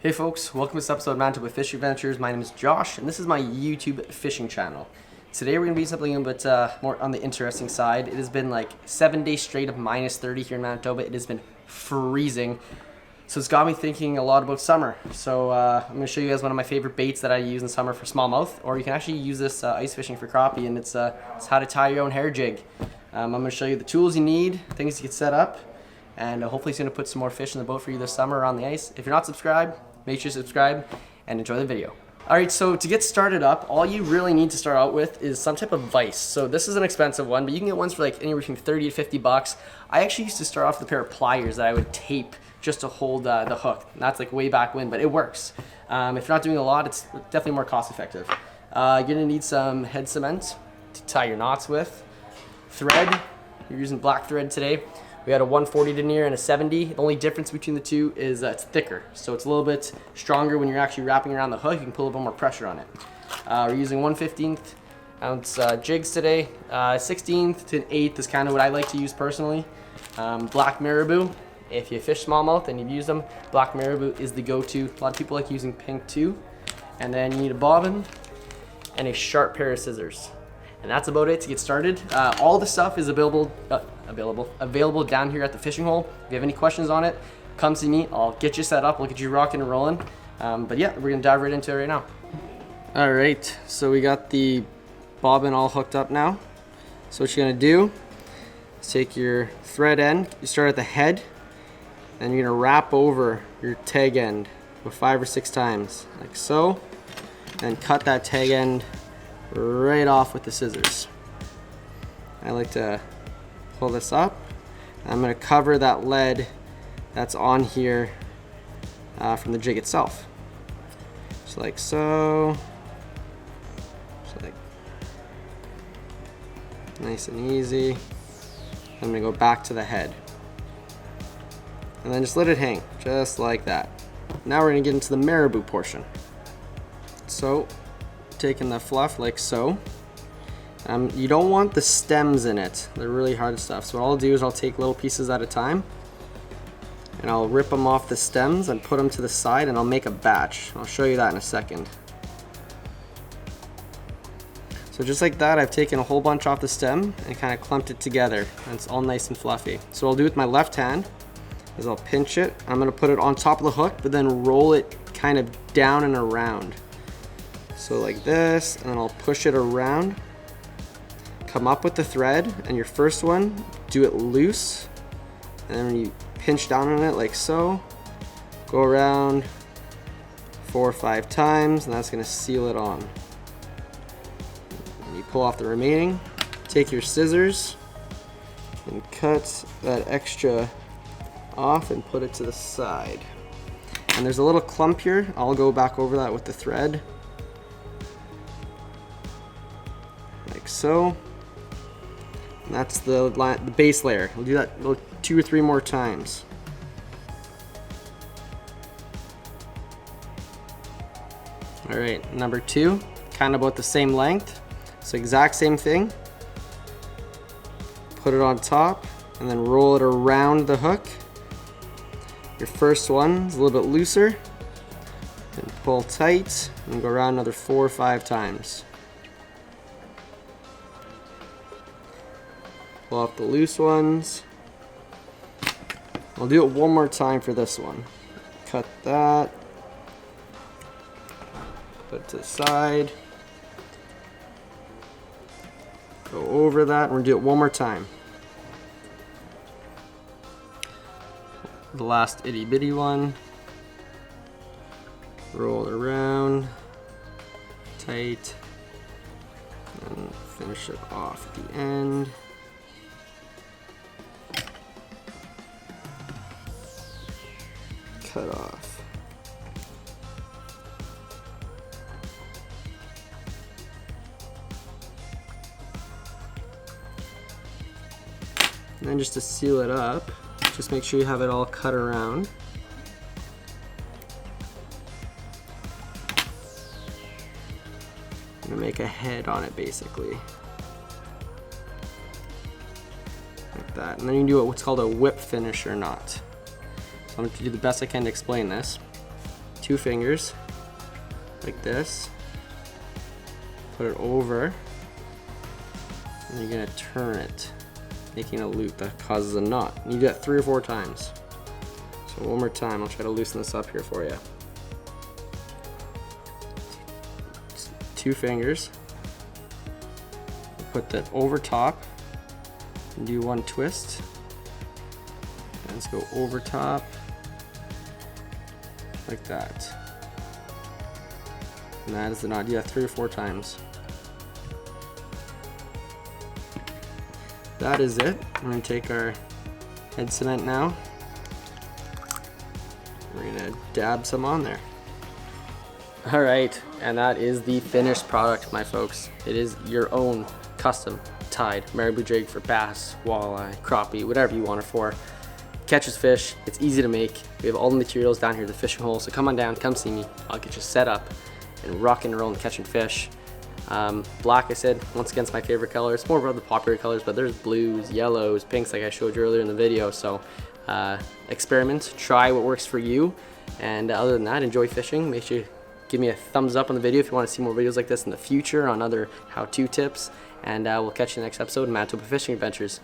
Hey folks, welcome to this episode of Manitoba Fish Adventures. My name is Josh, and this is my YouTube fishing channel. Today we're going to be something a bit more on the interesting side. It has been like 7 days straight of minus 30 here in Manitoba. It has been freezing, so it's got me thinking a lot about summer. So I'm going to show you guys one of my favorite baits that I use in summer for smallmouth, or you can actually use this ice fishing for crappie, and it's how to tie your own hair jig. I'm going to show you the tools you need, things to get set up, and hopefully it's going to put some more fish in the boat for you this summer on the ice. If you're not subscribed, make sure to subscribe and enjoy the video. Alright, so to get started up, all you really need to start out with is some type of vise. So this is an expensive one, but you can get ones for like anywhere between 30 to 50 bucks. I actually used to start off with a pair of pliers that I would tape just to hold the hook. And that's like way back when, but it works. If you're not doing a lot, it's definitely more cost effective. You're gonna need some head cement to tie your knots with. Thread, you're using black thread today. We had a 140 denier and a 70. The only difference between the two is it's thicker. So it's a little bit stronger when you're actually wrapping around the hook. You can put a little bit more pressure on it. We're using 1/15 ounce jigs today. 16th to an 1/8 is kind of what I like to use personally. Black Marabou. If you fish smallmouth and you've used them, black Marabou is the go-to. A lot of people like using pink too. And then you need a bobbin and a sharp pair of scissors. And that's about it to get started. All the stuff is available down here at the fishing hole. If you have any questions on it, come see me. I'll get you set up. We'll get you rocking and rolling. But yeah, we're gonna dive right into it right now. All right, so we got the bobbin all hooked up now. So what you're gonna do is take your thread end. You start at the head, and you're gonna wrap over your tag end about 5 or 6 times, like so, and cut that tag end right off with the scissors. I like to pull this up. I'm going to cover that lead that's on here from the jig itself. Just like so. Just like nice and easy. I'm going to go back to the head. And then just let it hang, just like that. Now we're going to get into the marabou portion. So, taking the fluff like so. You don't want the stems in it. They're really hard stuff. So what I'll do is I'll take little pieces at a time and I'll rip them off the stems and put them to the side, and I'll make a batch. I'll show you that in a second. So just like that, I've taken a whole bunch off the stem and kind of clumped it together, and it's all nice and fluffy. So what I'll do with my left hand is I'll pinch it. I'm going to put it on top of the hook, but then roll it kind of down and around. So like this, and then I'll push it around, come up with the thread, and your first one, do it loose, and then when you pinch down on it like so, go around 4 or 5 times, and that's going to seal it on. And you pull off the remaining, take your scissors, and cut that extra off and put it to the side. And there's a little clump here. I'll go back over that with the thread. Like so. And that's the base layer. We'll do that 2 or 3 more times. All right, number 2, kind of about the same length. So exact same thing. Put it on top and then roll it around the hook. Your first one is a little bit looser. And pull tight and go around another 4 or 5 times. Pull off the loose ones. I'll do it one more time for this one. Cut that. Put it to the side. Go over that. We're gonna do it one more time. The last itty bitty one. Roll it around. Tight. And finish it off at the end. Cut off. And then just to seal it up, just make sure you have it all cut around. I'm gonna make a head on it basically. Like that. And then you can do what's called a whip finish or knot. So I'm going to do the best I can to explain this. 2 2 fingers like this, put it over, and you're gonna turn it, making a loop that causes a knot. And you do that 3 or 4 times. So one more time, I'll try to loosen this up here for you. 2 fingers, put that over top, and do 1 twist. And let's go over top, like that. And that is the knot. Do that 3 or 4 times. That is it. We're gonna take our head cement now. We're gonna dab some on there. All right, and that is the finished product, my folks. It is your own custom tied marabou jig for bass, walleye, crappie, whatever you want it for. Catches fish, it's easy to make. We have all the materials down here at the fishing hole, so come on down, come see me. I'll get you set up and rock and roll and catching fish. Black, I said, once again, it's my favorite color. It's more about the popular colors, but there's blues, yellows, pinks like I showed you earlier in the video. So experiment, try what works for you. And other than that, enjoy fishing. Make sure you give me a thumbs up on the video if you want to see more videos like this in the future on other how-to tips. And we'll catch you in the next episode of Manitoba Fishing Adventures.